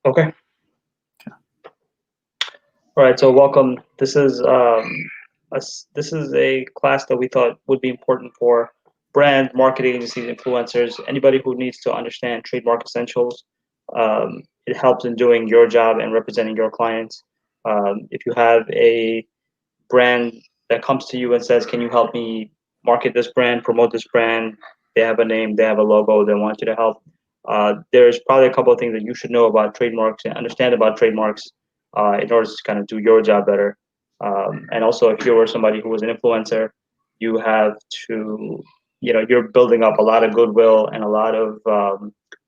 Okay. All right. So welcome. This is a class that we thought would be important for brand marketing agencies, influencers, anybody who needs to understand trademark essentials. It helps in doing your job and representing your clients. If you have a brand that comes to you and says, "Can you help me market this brand, promote this brand?" They have a name, they have a logo, they want you to help. There's probably a couple of things that you should know about trademarks and understand about trademarks in order to kind of do your job better. And also, if you were somebody who was an influencer, you have to, you're building up a lot of goodwill and a lot of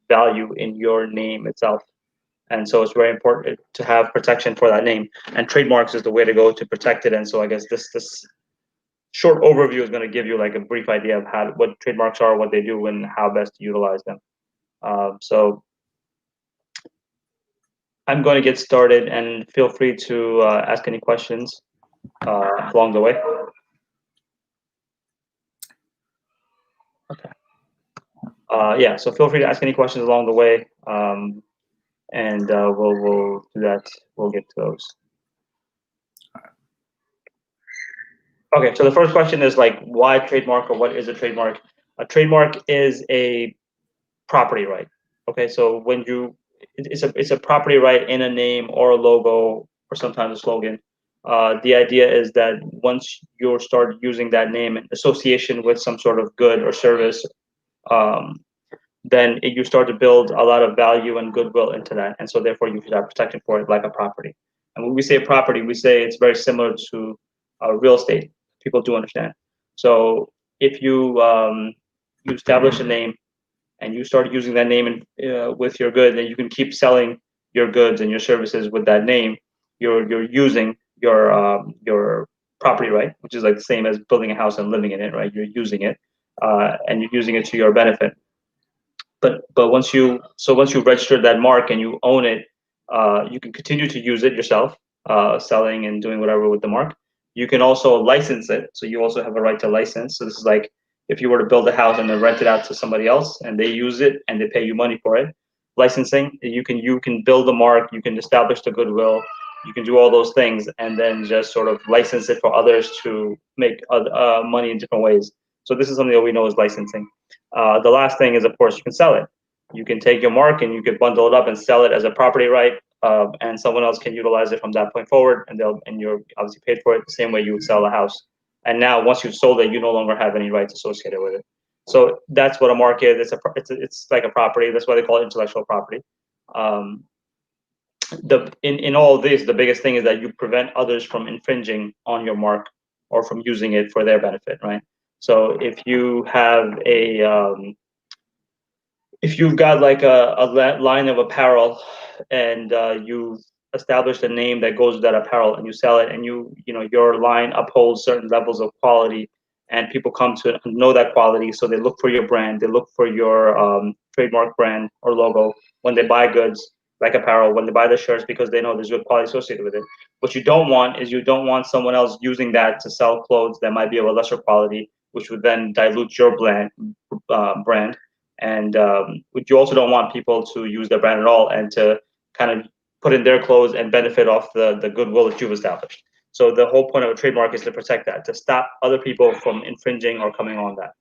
value in your name itself. And so it's very important to have protection for that name. And trademarks is the way to go to protect it. And so I guess this short overview is going to give you like a brief idea of what trademarks are, what they do, and how best to utilize them. So I'm going to get started, and feel free to ask any questions along the way. Okay. Yeah, so feel free to ask any questions along the way, and we'll do that. We'll get to those. Okay, so the first question is like, why trademark, or what is a trademark? A trademark is a property right. Okay, so when it's a property right in a name or a logo or sometimes a slogan. The idea is that once you start using that name in association with some sort of good or service, then you start to build a lot of value and goodwill into that, and so therefore you should have protection for it like a property. And when we say property, we say it's very similar to real estate. People do understand. So if you establish a name and you start using that name with your goods, and you can keep selling your goods and your services with that name, you're using your property right, which is like the same as building a house and living in it, right? You're using it, and you're using it to your benefit. But once you register that mark and you own it, you can continue to use it yourself, selling and doing whatever with the mark. You can also license it, so you also have a right to license. So this is like if you were to build a house and then rent it out to somebody else, and they use it and they pay you money for it. Licensing, you can build the mark, you can establish the goodwill, you can do all those things, and then just sort of license it for others to make money in different ways. So this is something that we know is licensing. The last thing is, of course, you can sell it. You can take your mark and you can bundle it up and sell it as a property right, and someone else can utilize it from that point forward, and you're obviously paid for it the same way you would sell a house. And now, once you've sold it, you no longer have any rights associated with it. So that's what a mark is. It's like a property. That's why they call it intellectual property. In all of this, the biggest thing is that you prevent others from infringing on your mark or from using it for their benefit, right? So if you have if you've got like a line of apparel, and you've established a name that goes with that apparel, and you sell it, and your line upholds certain levels of quality, and people come to know that quality, so they look for your brand, they look for your trademark brand or logo when they buy goods like apparel, when they buy the shirts, because they know there's good quality associated with it. What you don't want is, you don't want someone else using that to sell clothes that might be of a lesser quality, which would then dilute your brand. And you also don't want people to use their brand at all and to kind of put in their clothes and benefit off the goodwill that you've established. So the whole point of a trademark is to protect that, to stop other people from infringing or coming on that.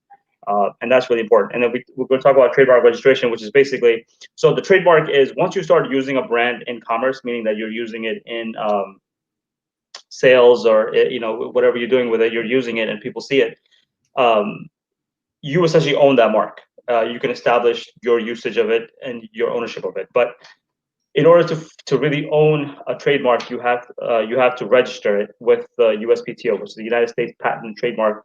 And that's really important. And then we're going to talk about trademark registration, which is basically, so the trademark is once you start using a brand in commerce, meaning that you're using it in sales, or whatever you're doing with it, you're using it and people see it. You essentially own that mark. You can establish your usage of it and your ownership of it. But in order to really own a trademark, you have to register it with the USPTO, which is the United States Patent and Trademark.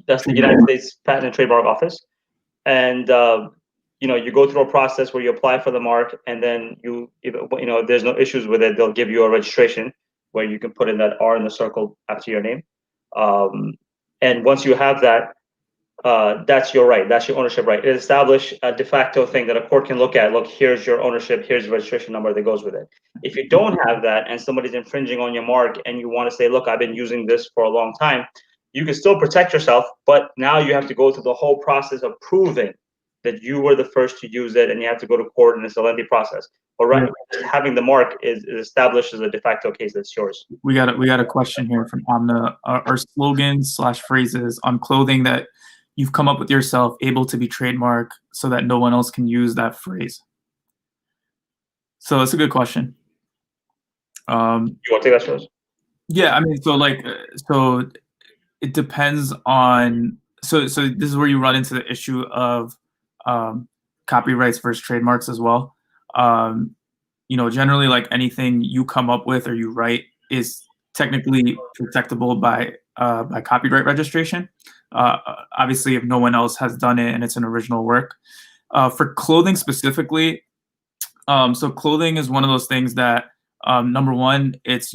That's the United States Patent and Trademark Office, and you go through a process where you apply for the mark, and then if there's no issues with it, they'll give you a registration where you can put in that R in the circle after your name. And once you have that, that's your right. That's your ownership right. It establishes a de facto thing that a court can look at. Look, here's your ownership. Here's the registration number that goes with it. If you don't have that and somebody's infringing on your mark, and you want to say, look, I've been using this for a long time, you can still protect yourself, but now you have to go through the whole process of proving that you were the first to use it and you have to go to court and it's a lengthy process. But right, having the mark is established as a de facto case that's yours. We got a question here from Amna. Are slogans/phrases on clothing that you've come up with yourself able to be trademarked so that no one else can use that phrase? So that's a good question. You want to take that, Shows? Yeah, I mean, so it depends on. So this is where you run into the issue of copyrights versus trademarks as well. Generally, like anything you come up with or you write is technically protectable by copyright registration. Obviously, if no one else has done it and it's an original work. For clothing specifically, so clothing is one of those things that, number one, it's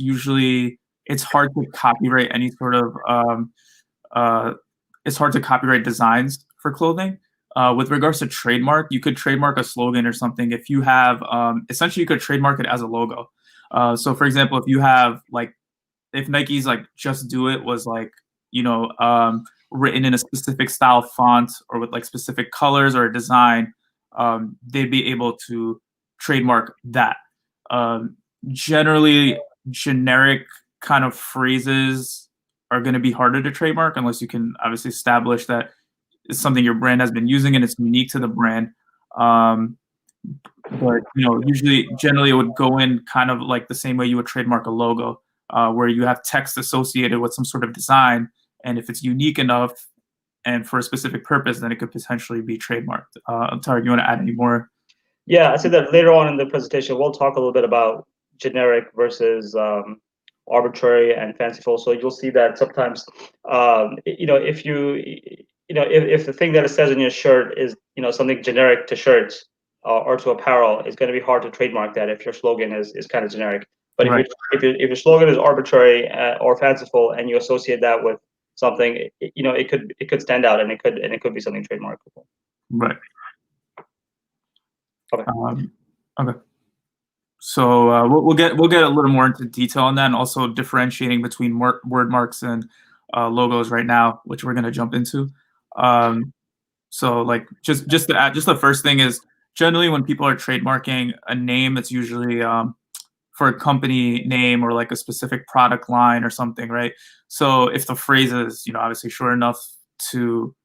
hard to copyright any sort of it's hard to copyright designs for clothing. With regards to trademark, you could trademark a slogan or something. If you have, essentially, you could trademark it as a logo. So, for example, if you have if Nike's "Just Do It" was written in a specific style font or with specific colors or a design, they'd be able to trademark that. Generally, generic kind of phrases are going to be harder to trademark unless you can obviously establish that it's something your brand has been using and it's unique to the brand. But usually, generally, it would go in kind of like the same way you would trademark a logo, where you have text associated with some sort of design, and if it's unique enough and for a specific purpose, then it could potentially be trademarked. Tarek, you want to add any more? Yeah, I said that later on in the presentation, we'll talk a little bit about generic versus arbitrary and fanciful. So you'll see that sometimes, if the thing that it says in your shirt is, something generic to shirts or to apparel, it's going to be hard to trademark that if your slogan is kind of generic. But right. if your slogan is arbitrary or fanciful and you associate that with something, it could stand out and it could be something trademarkable. Right. Okay. Okay. So we'll get a little more into detail on that, and also differentiating between word marks and logos right now, which we're going to jump into. So just to add, just the first thing is generally when people are trademarking a name, it's usually for a company name or a specific product line or something, right? So if the phrase is obviously short enough to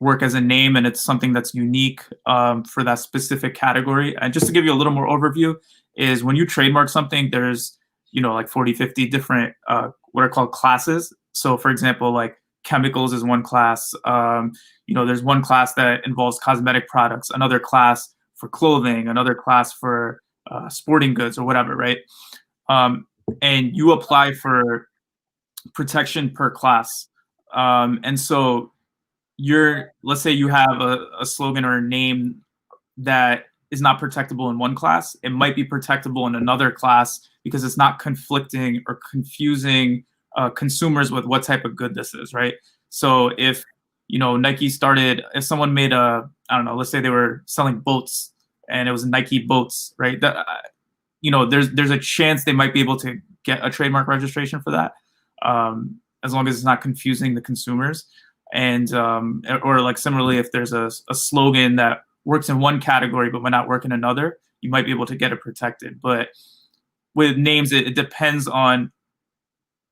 work as a name and it's something that's unique for that specific category. And just to give you a little more overview is when you trademark something, there's 40, 50 different what are called classes. So for example, chemicals is one class. There's one class that involves cosmetic products, another class for clothing, another class for sporting goods or whatever, right? And you apply for protection per class. And so let's say you have a slogan or a name that is not protectable in one class, it might be protectable in another class because it's not conflicting or confusing consumers with what type of good this is, right? So if if someone made let's say they were selling boats and it was Nike boats, right? That there's a chance they might be able to get a trademark registration for that, as long as it's not confusing the consumers. And or similarly, if there's a slogan that works in one category but might not work in another, you might be able to get it protected. But with names, it depends on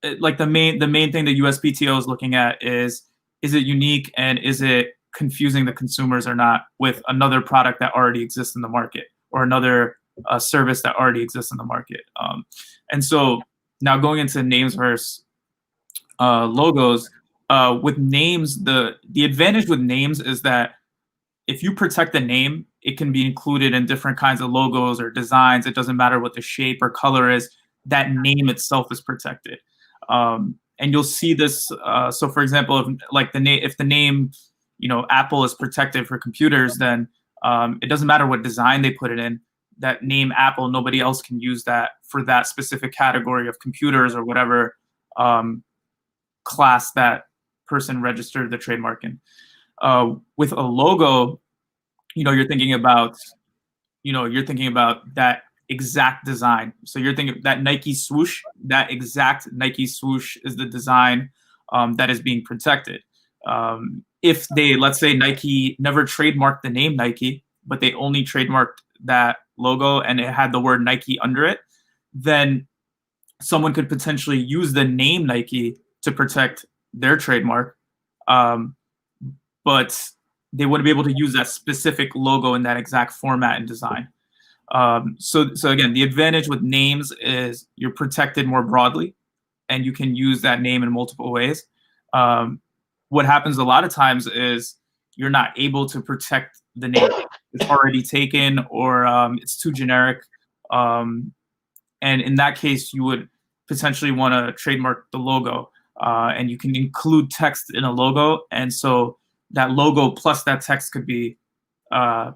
the main thing the USPTO is looking at is it unique and is it confusing the consumers or not with another product that already exists in the market or another service that already exists in the market. And so now going into names versus logos. With names, the advantage with names is that if you protect the name, it can be included in different kinds of logos or designs. It doesn't matter what the shape or color is. That name itself is protected, and you'll see this. So, for example, if the name, Apple is protected for computers, then it doesn't matter what design they put it in. That name Apple, nobody else can use that for that specific category of computers or whatever class that person registered the trademark in. With a logo, you're thinking about that exact design. So you're thinking that Nike swoosh, that exact Nike swoosh is the design that is being protected. if they, let's say Nike never trademarked the name Nike, but they only trademarked that logo and it had the word Nike under it, then someone could potentially use the name Nike to protect their trademark, um, but they wouldn't be able to use that specific logo in that exact format and design. So again, the advantage with names is you're protected more broadly, and you can use that name in multiple ways. What happens a lot of times is you're not able to protect the name. It's already taken, or it's too generic. And in that case, you would potentially want to trademark the logo, and you can include text in a logo. And so that logo plus that text could be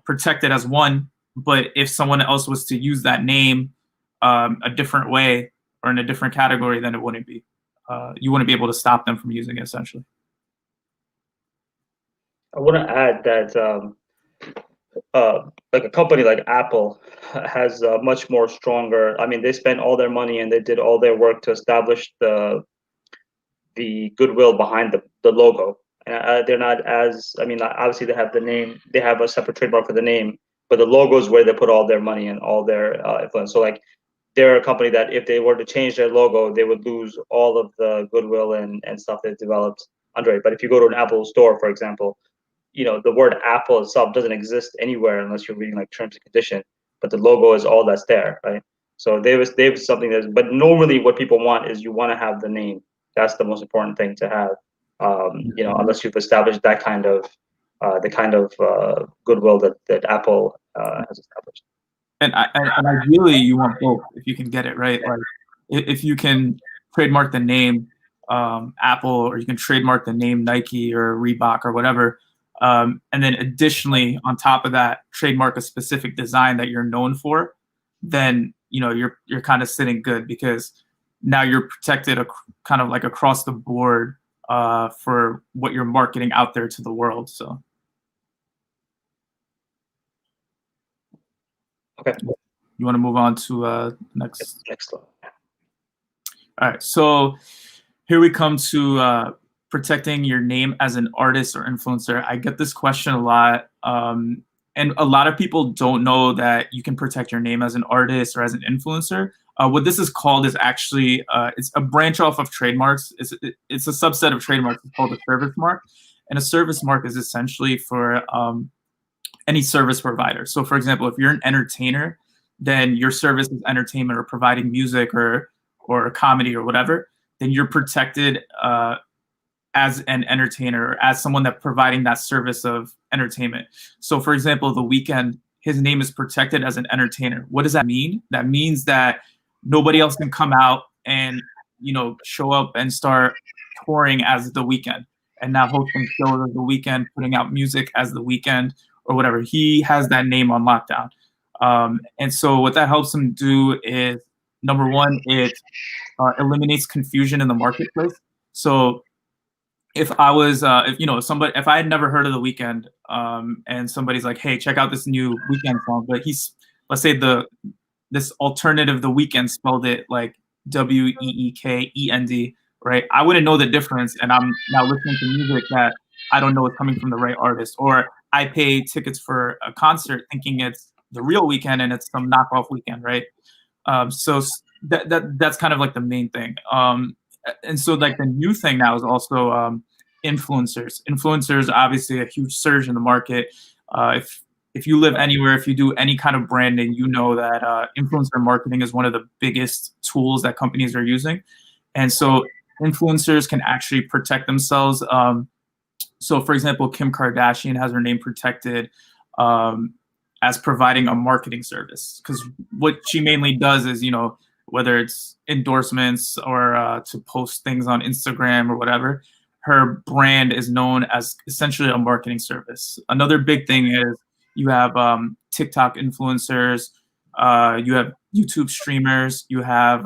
protected as one. But if someone else was to use that name a different way or in a different category, then it wouldn't be. You wouldn't be able to stop them from using it, essentially. I want to add that like a company like Apple has much more stronger. I mean, they spent all their money and they did all their work to establish the goodwill behind the logo. And they're not as, I mean, obviously they have the name, they have a separate trademark for the name, but the logo is where they put all their money and all their influence. So like they're a company that if they were to change their logo, they would lose all of the goodwill and stuff they've developed under it. But if you go to an Apple store, for example, you know, the word Apple itself doesn't exist anywhere unless you're reading like terms and condition, but the logo is all that's there, right? So they've something that's, but normally what people want is you want to have the name. That's the most important thing to have. You know, unless you've established that kind of the kind of goodwill that Apple has established. And ideally, you want both if you can get it right. Like if you can trademark the name Apple, or you can trademark the name Nike or Reebok or whatever, and then additionally on top of that, trademark a specific design that you're known for, then you know you're kind of sitting good, because now you're protected kind of like across the board for what you're marketing out there to the world. So. Okay. You want to move on to next? Next one. All right. So here we come to protecting your name as an artist or influencer. I get this question a lot. And a lot of people don't know that you can protect your name as an artist or as an influencer. What this is called is actually, it's a branch off of trademarks. It's a subset of trademarks. It's called a service mark. And a service mark is essentially for any service provider. So for example, if you're an entertainer, then your service is entertainment or providing music or comedy or whatever, then you're protected as an entertainer or as someone that's providing that service of entertainment. So for example, The Weeknd, his name is protected as an entertainer. What does that mean? That means that nobody else can come out and, you know, show up and start touring as The Weeknd and now hosting shows as The Weeknd, putting out music as The Weeknd or whatever. He has that name on lockdown. And so what that helps him do is, number one, it eliminates confusion in the marketplace. So if I was, if I had never heard of The Weeknd, and somebody's like, hey, check out this new Weeknd song, but let's say this alternative The Weeknd spelled it like Weekend, right? I wouldn't know the difference, and I'm now listening to music that I don't know is coming from the right artist. Or I pay tickets for a concert thinking it's the real Weeknd and it's some knockoff Weeknd, right? So that's kind of like the main thing. And so like the new thing now is also influencers. Influencers are obviously a huge surge in the market. If you live anywhere, if you do any kind of branding, you know that influencer marketing is one of the biggest tools that companies are using. And so influencers can actually protect themselves. So for example, Kim Kardashian has her name protected as providing a marketing service, because what she mainly does is, you know, whether it's endorsements or to post things on Instagram or whatever, her brand is known as essentially a marketing service. Another big thing is you have TikTok influencers, you have YouTube streamers, you have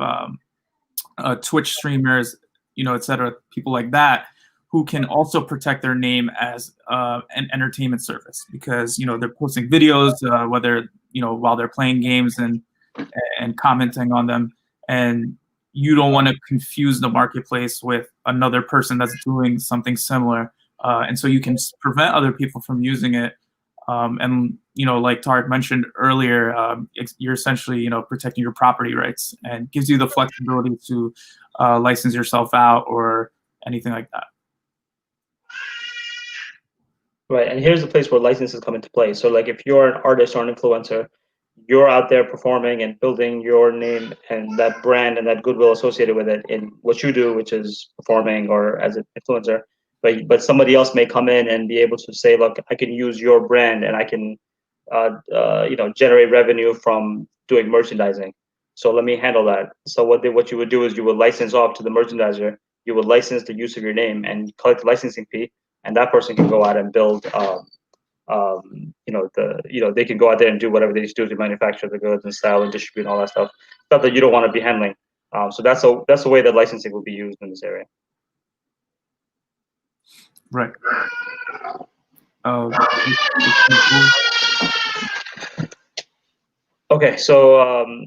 Twitch streamers, you know, et cetera, people like that, who can also protect their name as an entertainment service, because, you know, they're posting videos, whether, you know, while they're playing games and commenting on them. And you don't want to confuse the marketplace with another person that's doing something similar, and so you can prevent other people from using it. And like Tarek mentioned earlier, you're essentially protecting your property rights, and gives you the flexibility to license yourself out or anything like that. Right, and here's the place where licenses come into play. So like if you're an artist or an influencer, you're out there performing and building your name and that brand and that goodwill associated with it in what you do, which is performing or as an influencer. But somebody else may come in and be able to say, look, I can use your brand and I can generate revenue from doing merchandising. So let me handle that. So what you would do is you would license off to the merchandiser. You would license the use of your name and collect the licensing fee, and that person can go out and build. They can go out there and do whatever they need to do to manufacture the goods and sell and distribute and all that stuff that you don't want to be handling. So that's the way that licensing will be used in this area. Right. Okay, so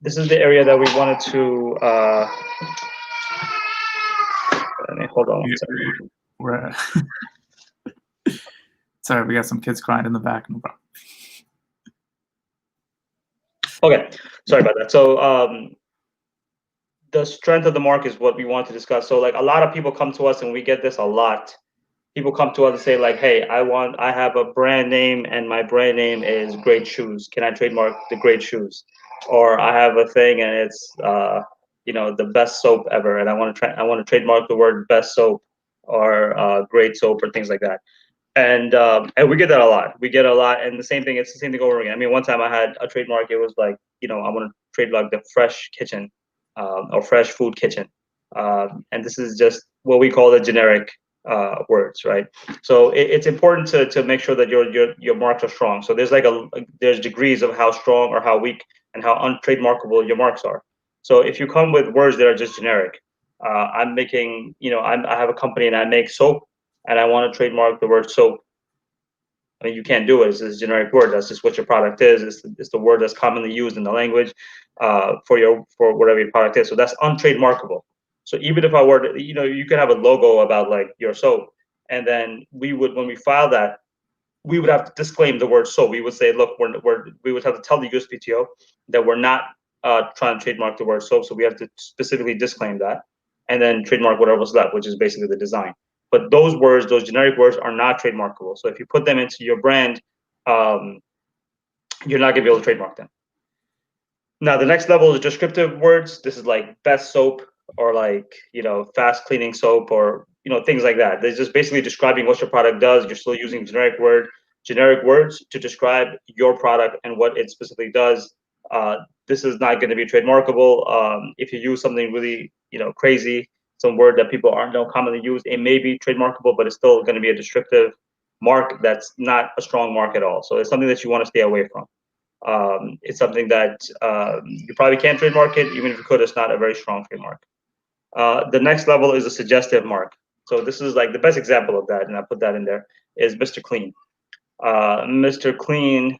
this is the area that we wanted to. Hold on one second. Right. Sorry, we got some kids crying in the back. No problem. Okay, sorry about that. So the strength of the mark is what we want to discuss. So like a lot of people come to us, and we get this a lot. People come to us and say like, hey, I have a brand name and my brand name is Great Shoes. Can I trademark the Great Shoes? Or I have a thing and it's the best soap ever, and I want to trademark the word best soap or great soap or things like that. And we get that a lot. We get a lot, and it's the same thing over again. I mean, one time I had a trademark. It was like, I want to trademark the fresh kitchen or fresh food kitchen, and this is just what we call the generic words, right? So it's important to make sure that your marks are strong. So there's degrees of how strong or how weak and how untrademarkable your marks are. So if you come with words that are just generic, I'm making, I have a company and I make soap, and I want to trademark the word soap. I mean, you can't do it. It's a generic word. That's just what your product is. It's the word that's commonly used in the language for whatever your product is. So that's untrademarkable. So even if I were to, you could have a logo about like your soap, and then when we file that, we would have to disclaim the word soap. We would say, look, we would have to tell the USPTO that we're not trying to trademark the word soap. So we have to specifically disclaim that, and then trademark whatever was left, which is basically the design. But those words, those generic words, are not trademarkable. So if you put them into your brand, you're not gonna be able to trademark them. Now, the next level is descriptive words. This is like best soap or like, fast cleaning soap or, things like that. They're just basically describing what your product does. You're still using generic words to describe your product and what it specifically does. This is not going to be trademarkable. If you use something really, crazy, some word that people don't commonly use, it may be trademarkable, but it's still going to be a descriptive mark that's not a strong mark at all. So it's something that you want to stay away from. It's something that you probably can't trademark it. Even if you could, it's not a very strong trademark. The next level is a suggestive mark. So this is like the best example of that, and I put that in there, is Mr. Clean. Mr. Clean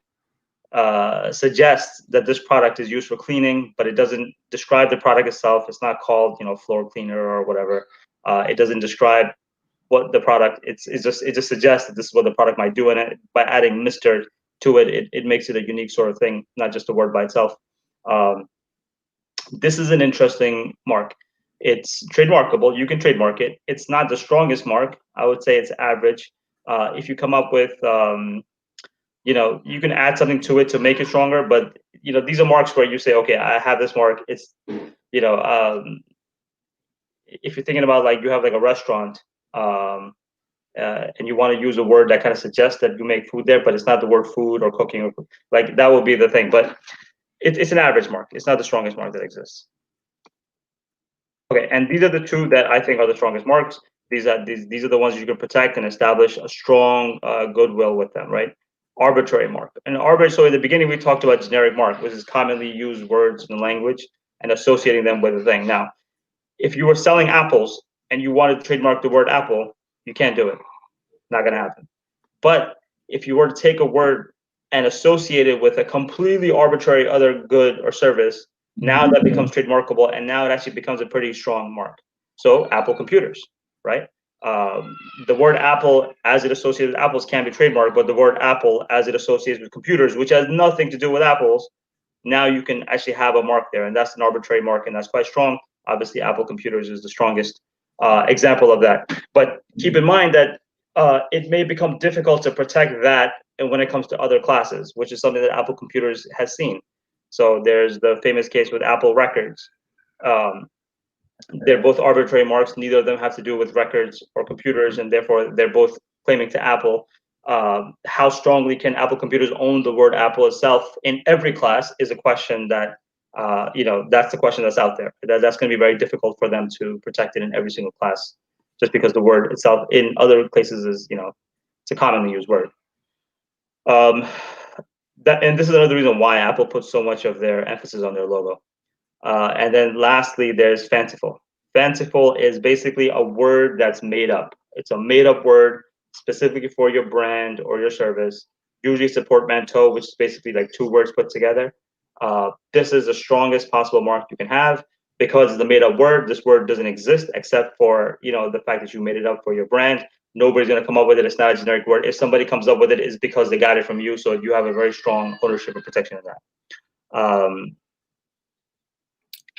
suggests that this product is used for cleaning, but it doesn't describe the product itself. It's not called, floor cleaner or whatever. It doesn't describe what the product. It just suggests that this is what the product might do, and by adding Mr. to it, it makes it a unique sort of thing, not just a word by itself. This is an interesting mark. It's trademarkable. You can trademark it. It's not the strongest mark. I would say it's average. If you come up with you can add something to it to make it stronger, but these are marks where you say, okay, I have this mark. It's if you're thinking about like you have like a restaurant and you want to use a word that kind of suggests that you make food there, but it's not the word food or cooking, or like that would be the thing. But it's an average mark. It's not the strongest mark that exists. Okay, and these are the two that I think are the strongest marks. These are the ones you can protect and establish a strong goodwill with them, right? Arbitrary mark. So in the beginning, we talked about generic mark, which is commonly used words in the language and associating them with a thing. Now, if you were selling apples and you wanted to trademark the word apple, you can't do it. Not going to happen. But if you were to take a word and associate it with a completely arbitrary other good or service, now that becomes trademarkable, and now it actually becomes a pretty strong mark. So Apple computers, right? The word Apple as it associates with apples can be trademarked, but the word Apple as it associates with computers, which has nothing to do with apples, now you can actually have a mark there, and that's an arbitrary mark, and that's quite strong. Obviously, Apple Computers is the strongest example of that. But keep in mind that it may become difficult to protect that, and when it comes to other classes, which is something that Apple Computers has seen. So there's the famous case with Apple Records. They're both arbitrary marks. Neither of them have to do with records or computers, and therefore they're both claiming to Apple. How strongly can Apple Computers own the word Apple itself in every class is a question that, that's the question that's out there. That's going to be very difficult for them to protect it in every single class, just because the word itself in other places is, it's a commonly used word. And this is another reason why Apple puts so much of their emphasis on their logo. And then lastly, there's fanciful. Fanciful is basically a word that's made up. It's a made up word specifically for your brand or your service. Usually it's a portmanteau, which is basically like two words put together. This is the strongest possible mark you can have because it's a made up word. This word doesn't exist except for, the fact that you made it up for your brand. Nobody's going to come up with it. It's not a generic word. If somebody comes up with it, it's because they got it from you. So you have a very strong ownership and protection of that.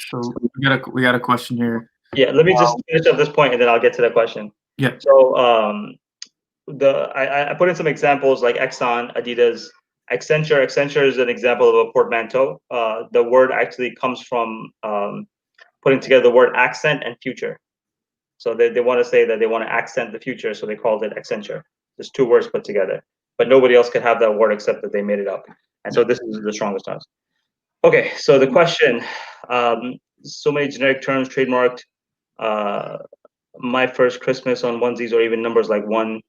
So we got a question here. Yeah, let me just finish up this point and then I'll get to that question. Yeah. So I put in some examples like Exxon, Adidas, Accenture. Accenture is an example of a portmanteau. The word actually comes from putting together the word accent and future. So they want to say that they want to accent the future, so they called it Accenture. There's two words put together, but nobody else could have that word except that they made it up. And so this is the strongest ones. Okay, so the question, so many generic terms trademarked. My first Christmas on onesies, or even numbers like one.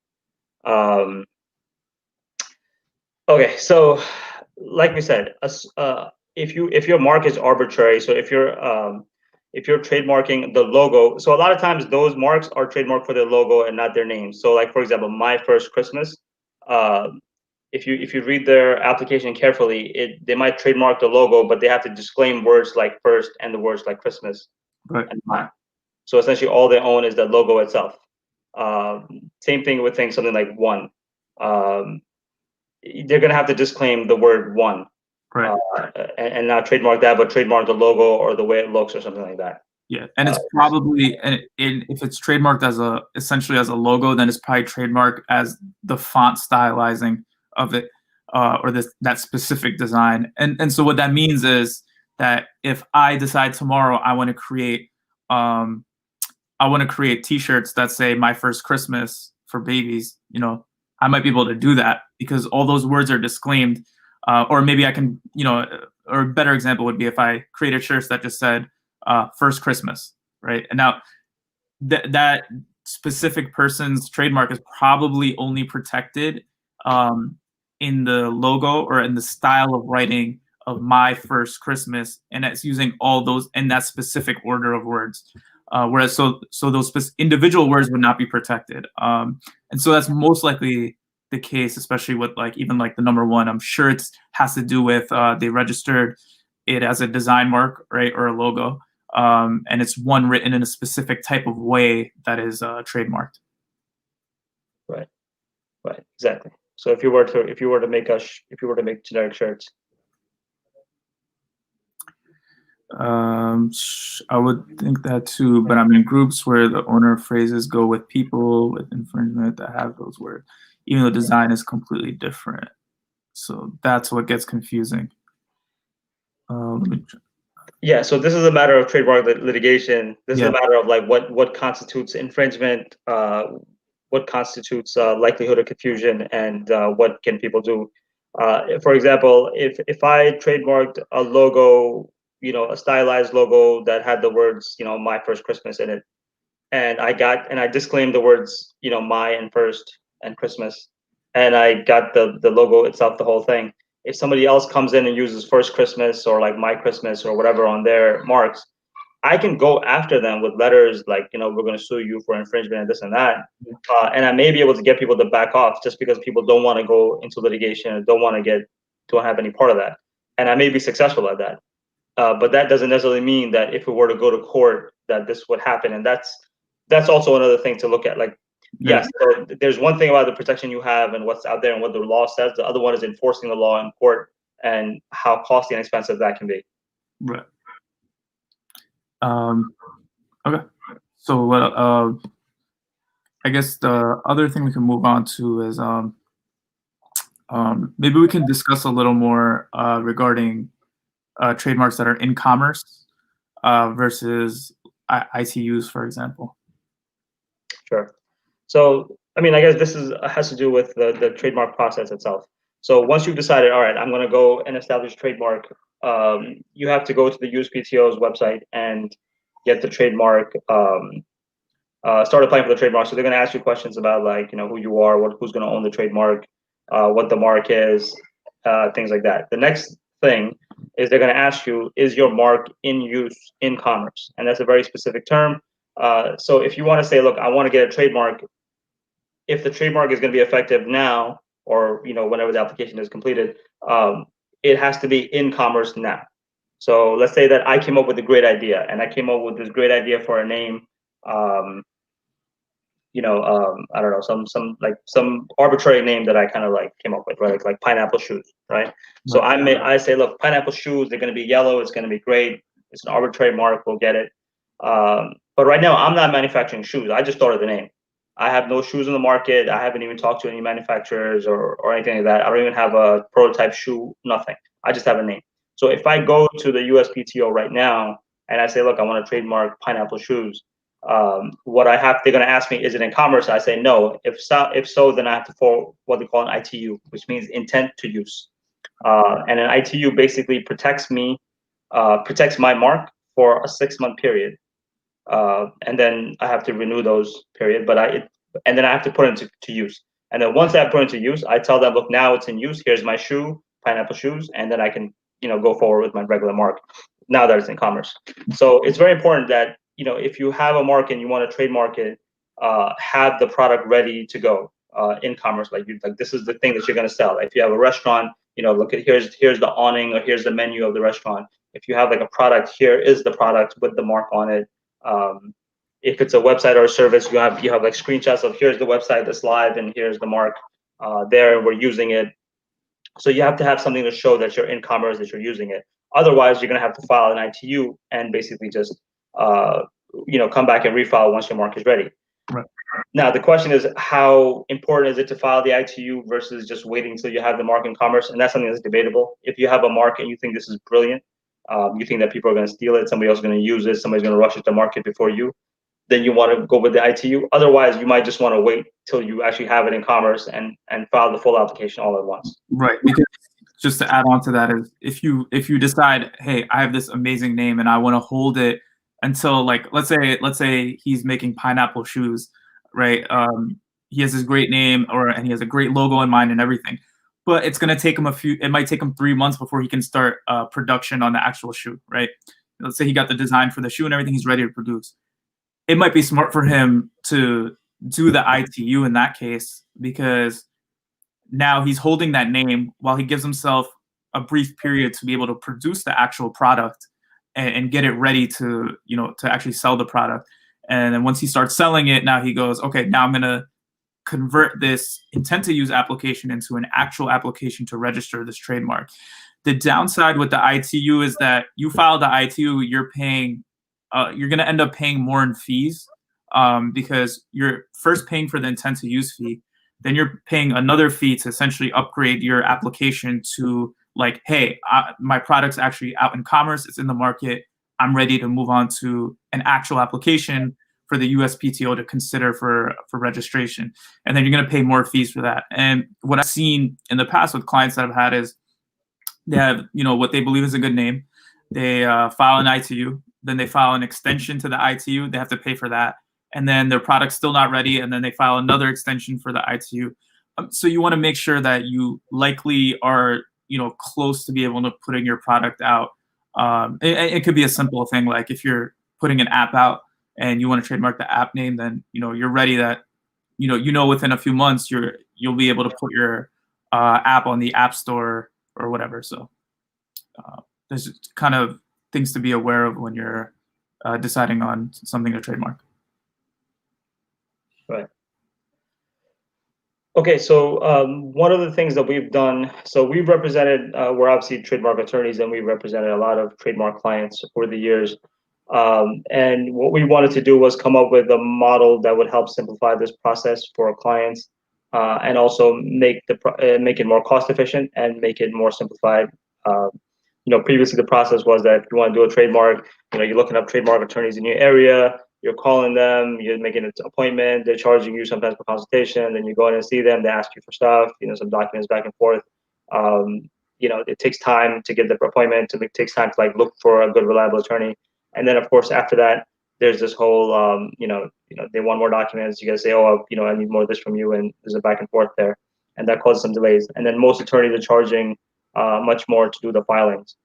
Okay, so like we said, if your mark is arbitrary, so if you're trademarking the logo, so a lot of times those marks are trademarked for their logo and not their name. So like for example, my first Christmas. If you read their application carefully, they might trademark the logo, but they have to disclaim words like first and the words like Christmas and mine. So essentially, all they own is the logo itself. Same thing with things, something like one. They're going to have to disclaim the word one, right, and not trademark that, but trademark the logo or the way it looks or something like that. Yeah, and it's probably, if it's trademarked as essentially as a logo, then it's probably trademarked as the font stylizing of it, or that specific design. And so what that means is that if I decide tomorrow I want to create T-shirts that say "My First Christmas" for babies, I might be able to do that because all those words are disclaimed. Or maybe I can, or a better example would be if I created shirts that just said "First Christmas," right? And now that specific person's trademark is probably only protected in the logo or in the style of writing of "My First Christmas," and it's using all those in that specific order of words. Whereas so those individual words would not be protected. And so that's most likely the case, especially with even the number one. I'm sure it has to do with they registered it as a design mark, right, or a logo, and it's one written in a specific type of way that is trademarked. Right, exactly. So if you were to make generic shirts. I would think that too, but I'm in groups where the owner phrases go with people with infringement that have those words, even though design is completely different. So that's what gets confusing. Yeah, so this is a matter of trademark litigation. This is a matter of what constitutes infringement, what constitutes likelihood of confusion, and what can people do. For example, if I trademarked a logo, a stylized logo that had the words, "My First Christmas" in it, and I disclaimed the words, "My" and "First" and "Christmas," and I got the logo itself, the whole thing. If somebody else comes in and uses "First Christmas" or "My Christmas" or whatever on their marks, I can go after them with letters like, we're going to sue you for infringement and this and that. And I may be able to get people to back off just because people don't want to go into litigation or don't have any part of that. And I may be successful at that. But that doesn't necessarily mean that if we were to go to court that this would happen. And that's also another thing to look at. Like, Yes. So there's one thing about the protection you have and what's out there and what the law says. The other one is enforcing the law in court and how costly and expensive that can be. Right. Okay. So I guess the other thing we can move on to is maybe we can discuss a little more regarding trademarks that are in commerce versus ITUs, for example. Sure. So, I mean, I guess this has to do with the trademark process itself. So once you've decided, all right, I'm going to go and establish a trademark, you have to go to the USPTO's website and get the trademark, start applying for the trademark. So they're going to ask you questions about like, who you are, who's going to own the trademark, what the mark is, things like that. The next thing is they're going to ask you, is your mark in use in commerce? And that's a very specific term. So if you want to say, look, I want to get a trademark, if the trademark is going to be effective now, or whenever the application is completed, it has to be in commerce now. So let's say that I came up with a great idea, and I came up with this great idea for a name. I don't know, some arbitrary name that I kind of like came up with, right? Like pineapple shoes, right? So I say, look, pineapple shoes, they're going to be yellow, it's going to be great. It's an arbitrary mark, we'll get it. But right now, I'm not manufacturing shoes. I just thought of the name. I have no shoes in the market. I haven't even talked to any manufacturers or anything like that. I don't even have a prototype shoe, nothing. I just have a name. So if I go to the USPTO right now and I say, look, I want to trademark pineapple shoes, they're going to ask me, is it in commerce? I say no. If so, then I have to follow what they call an ITU, which means intent to use. And an ITU basically protects my mark for a 6-month period. And then I have to renew those period, and then I have to put it into use. And then once I put it into use, I tell them, look, now it's in use. Here's my shoe, pineapple shoes, and then I can, go forward with my regular mark now that it's in commerce. So it's very important that, if you have a mark and you want to trademark it, have the product ready to go in commerce. Like this is the thing that you're going to sell. If you have a restaurant, look at here's the awning or here's the menu of the restaurant. If you have like a product, here is the product with the mark on it. If it's a website or a service, you have like screenshots of here's the website that's live and here's the mark there, and we're using it. So you have to have something to show that you're in commerce, that you're using it. Otherwise, you're going to have to file an ITU and basically just come back and refile once your mark is ready. Right. Now the question is, how important is it to file the ITU versus just waiting until you have the mark in commerce? And that's something that's debatable. If you have a mark and you think this is brilliant, you think that people are going to steal it, somebody else is going to use it, somebody's going to rush it to market before you, then you want to go with the ITU. Otherwise, you might just want to wait till you actually have it in commerce and file the full application all at once. Right. Because just to add on to that is if you decide, hey, I have this amazing name and I want to hold it until, like, let's say he's making pineapple shoes, right? He has this great name and he has a great logo in mind and everything. But it's going to take him it might take him 3 months before he can start production on the actual shoe, right? Let's say he got the design for the shoe and everything, he's ready to produce. It might be smart for him to do the ITU in that case, because now he's holding that name while he gives himself a brief period to be able to produce the actual product and get it ready to actually sell the product. And then once he starts selling it, now he goes, okay, now I'm going to convert this intent to use application into an actual application to register this trademark. The downside with the ITU is that you file the ITU, you're going to end up paying more in fees because you're first paying for the intent to use fee. Then you're paying another fee to essentially upgrade your application to, like, hey, my product's actually out in commerce, it's in the market, I'm ready to move on to an actual application for the USPTO to consider for registration. And then you're going to pay more fees for that. And what I've seen in the past with clients that I've had is they have, what they believe is a good name. They file an ITU, then they file an extension to the ITU, they have to pay for that. And then their product's still not ready, and then they file another extension for the ITU. So you want to make sure that you likely are, close to be able to putting your product out. It could be a simple thing, like if you're putting an app out and you want to trademark the app name, then you're ready that within a few months you'll be able to put your app on the App Store or whatever. So there's kind of things to be aware of when you're deciding on something to trademark. Right. Okay, so one of the things that we've done, so we've represented, we're obviously trademark attorneys, and we've represented a lot of trademark clients over the years. And what we wanted to do was come up with a model that would help simplify this process for our clients, and also make it more cost efficient and make it more simplified. Uh, Previously the process was that if you want to do a trademark, you're looking up trademark attorneys in your area, you're calling them, you're making an appointment, they're charging you sometimes for consultation, then you go in and see them, they ask you for stuff, some documents back and forth. It takes time to get the appointment, it takes time to look for a good, reliable attorney. And then of course, after that, there's this whole, they want more documents, you gotta say, oh, I need more of this from you, and there's a back and forth there. And that causes some delays. And then most attorneys are charging much more to do the filings.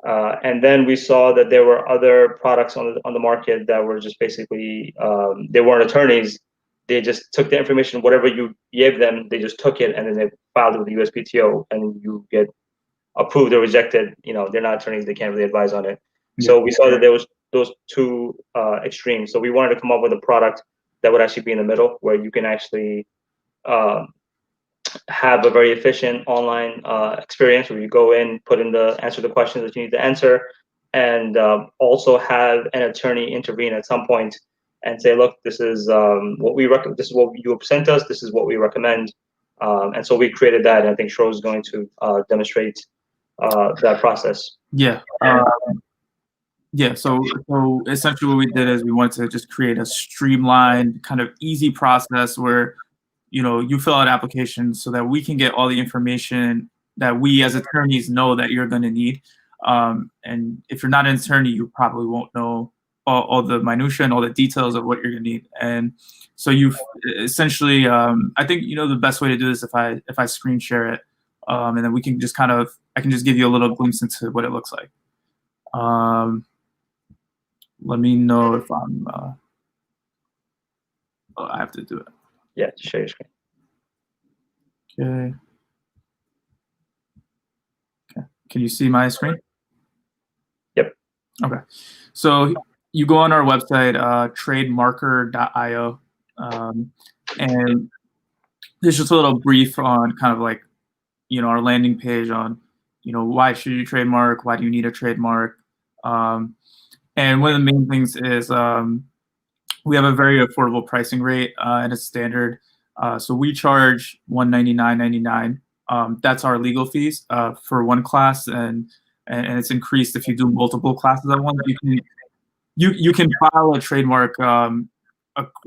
And then we saw that there were other products on the market that were just basically, they weren't attorneys. They just took the information, whatever you gave them, they just took it and then they filed it with the USPTO, and you get approved or rejected. They're not attorneys; they can't really advise on it. Yeah. So we saw that there was those two extremes. So we wanted to come up with a product that would actually be in the middle, where you can actually have a very efficient online experience where you go in, answer the questions that you need to answer, and also have an attorney intervene at some point and say, look, this is what we recommend. This is what you have sent us. This is what we recommend. And so we created that, and I think Shro is going to demonstrate that process. Yeah. Yeah. So essentially what we did is we wanted to just create a streamlined, kind of easy process where, you fill out applications so that we can get all the information that we as attorneys know that you're going to need. And if you're not an attorney, you probably won't know all the minutia and all the details of what you're going to need. And so you've essentially, I think, the best way to do this, if I screen share it, and then we can just I can just give you a little glimpse into what it looks like. Let me know if I'm, I have to do it. Yeah, share your screen. Okay. Can you see my screen? Yep. Okay. So you go on our website, trademarkr.io, and there's just a little brief on kind of our landing page on, why should you trademark? Why do you need a trademark? And one of the main things is we have a very affordable pricing rate, and it's standard. So we charge $199.99. That's our legal fees for one class, and it's increased if you do multiple classes at once. You can file a trademark.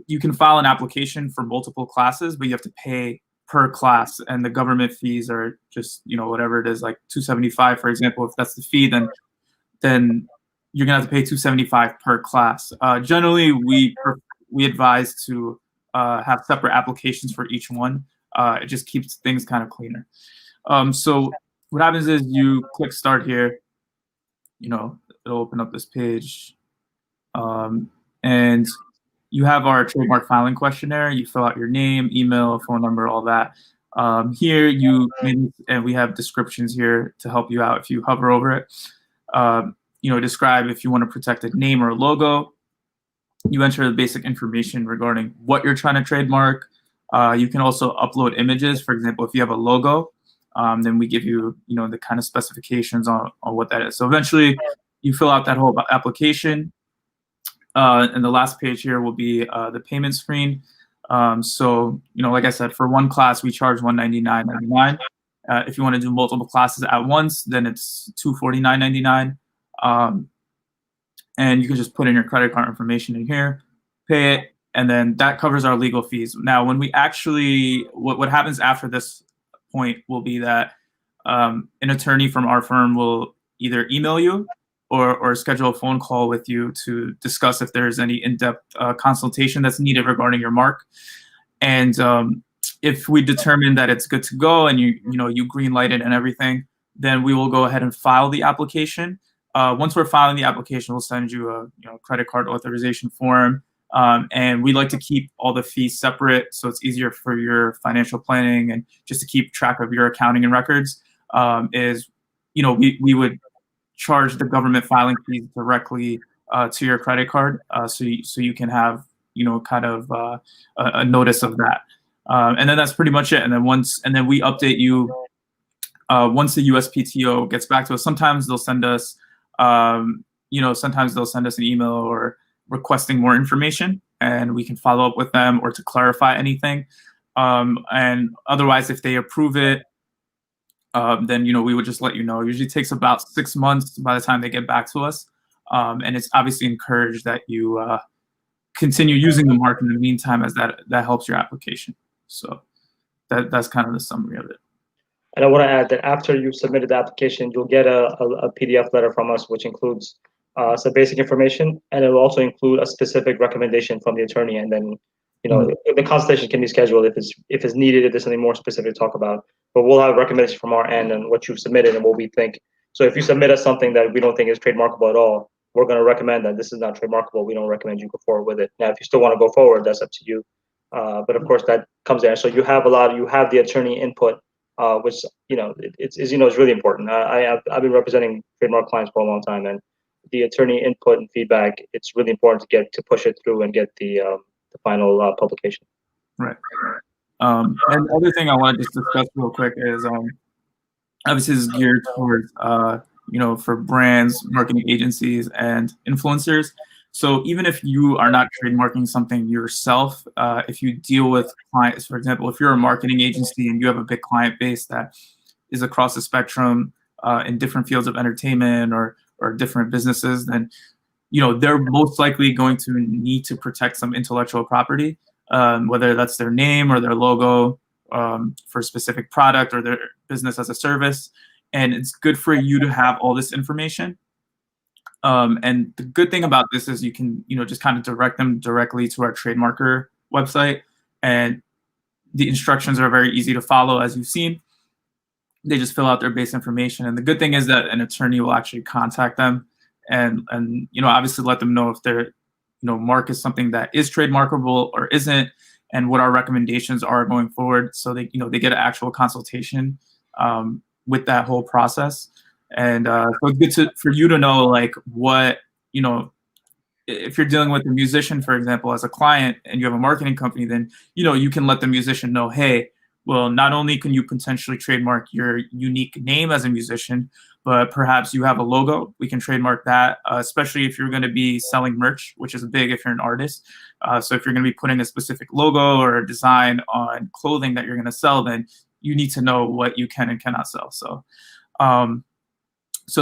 You can file an application for multiple classes, but you have to pay per class, and the government fees are just whatever it is, like $275, for example. If that's the fee, then you're gonna have to pay $275 per class. Generally, we advise to have separate applications for each one. It just keeps things kind of cleaner. So what happens is you click start here. It'll open up this page, and you have our trademark filing questionnaire. You fill out your name, email, phone number, all that. Here and we have descriptions here to help you out if you hover over it. Describe if you want to protect a name or a logo. You enter the basic information regarding what you're trying to trademark. You can also upload images. For example, if you have a logo, then we give you, the kind of specifications on what that is. So eventually you fill out that whole application. And the last page here will be the payment screen. So, like I said, for one class, we charge $199.99. If you want to do multiple classes at once, then it's $249.99. And you can just put in your credit card information in here, pay it, and then that covers our legal fees. Now, when we actually, what happens after this point will be that an attorney from our firm will either email you or schedule a phone call with you to discuss if there's any in-depth consultation that's needed regarding your mark. And if we determine that it's good to go and you green light it and everything, then we will go ahead and file the application. Once we're filing the application, we'll send you a credit card authorization form. And we like to keep all the fees separate so it's easier for your financial planning and just to keep track of your accounting and records. We would charge the government filing fees directly to your credit card, so you can have kind of a notice of that. And then that's pretty much it. And then we update you once the USPTO gets back to us. Sometimes they'll send us, sometimes they'll send us an email or requesting more information, and we can follow up with them or to clarify anything. And otherwise, if they approve it, then we would just let you know. It usually takes about 6 months by the time they get back to us, and it's obviously encouraged that you continue using the mark in the meantime, as that helps your application. So that's kind of the summary of it. And I want to add that after you submitted the application, you'll get a PDF letter from us, which includes some basic information, and it will also include a specific recommendation from the attorney. And then, the consultation can be scheduled if it's needed, if there's something more specific to talk about. But we'll have a recommendation from our end and what you've submitted and what we think. So if you submit us something that we don't think is trademarkable at all, we're going to recommend that this is not trademarkable. We don't recommend you go forward with it. Now, if you still want to go forward, that's up to you. But of course, that comes there. So you have the attorney input, which is really important. I've been representing trademark clients for a long time, and the attorney input and feedback, it's really important to push it through and get the final publication. Right. And the other thing I want to just discuss real quick is obviously this is geared towards for brands, marketing agencies, and influencers. So even if you are not trademarking something yourself, if you deal with clients, for example, if you're a marketing agency and you have a big client base that is across the spectrum in different fields of entertainment or different businesses, then they're most likely going to need to protect some intellectual property, whether that's their name or their logo for a specific product or their business as a service. And it's good for you to have all this information. And the good thing about this is you can, just kind of direct them directly to our Trademarkr website, and the instructions are very easy to follow, as you've seen. They just fill out their base information, and the good thing is that an attorney will actually contact them and obviously let them know if their mark is something that is trademarkable or isn't, and what our recommendations are going forward. So they get an actual consultation with that whole process. And so it's good for you to know, like, what, if you're dealing with a musician, for example, as a client, and you have a marketing company, then, you can let the musician know, hey, well, not only can you potentially trademark your unique name as a musician, but perhaps you have a logo. We can trademark that, especially if you're going to be selling merch, which is big if you're an artist. So if you're going to be putting a specific logo or a design on clothing that you're going to sell, then you need to know what you can and cannot sell. So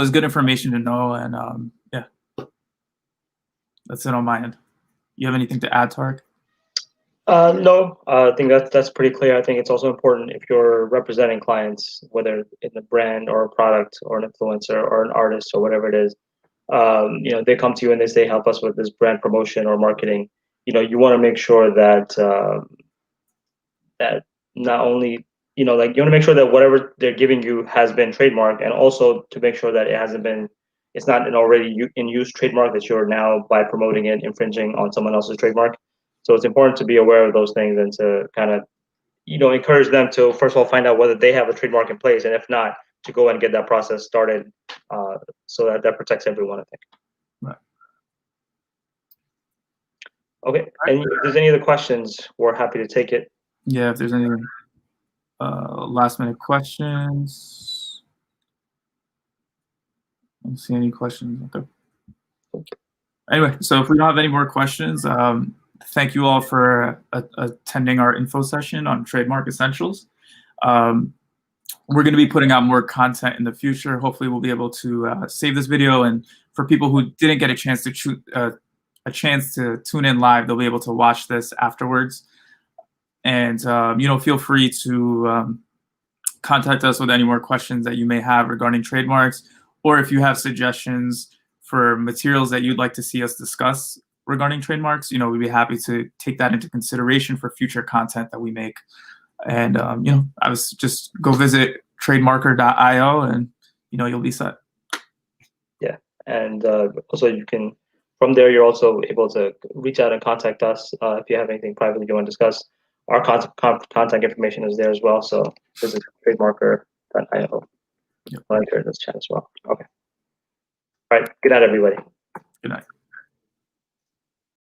it's good information to know, and yeah, that's it on my end. You have anything to add, Tarek? No, I think that's pretty clear. I think it's also important if you're representing clients, whether in the brand or a product or an influencer or an artist or whatever it is, they come to you and they say, help us with this brand promotion or marketing. You want to make sure that that not only, you want to make sure that whatever they're giving you has been trademarked, and also to make sure that it's not an already in use trademark that you're now, by promoting it, infringing on someone else's trademark. So it's important to be aware of those things and to kind of, encourage them to, first of all, find out whether they have a trademark in place, and if not, to go and get that process started, so that protects everyone, I think. Right. Okay. And if there's any other questions, we're happy to take it. Yeah, if there's any last minute questions. I don't see any questions. Okay. Anyway, so if we don't have any more questions, thank you all for attending our info session on Trademark Essentials. We're going to be putting out more content in the future. Hopefully, we'll be able to save this video, and for people who didn't get a chance to tune in live, they'll be able to watch this afterwards. And feel free to contact us with any more questions that you may have regarding trademarks, or if you have suggestions for materials that you'd like to see us discuss regarding trademarks, we'd be happy to take that into consideration for future content that we make. And I was just go visit trademarkr.io, and you'll be set. Yeah, and also you can, from there, you're also able to reach out and contact us if you have anything privately you want to discuss. Our contact information is there as well. So visit trademarkr.io. Yep. I'll enter this chat as well. Okay. All right. Good night, everybody. Good night.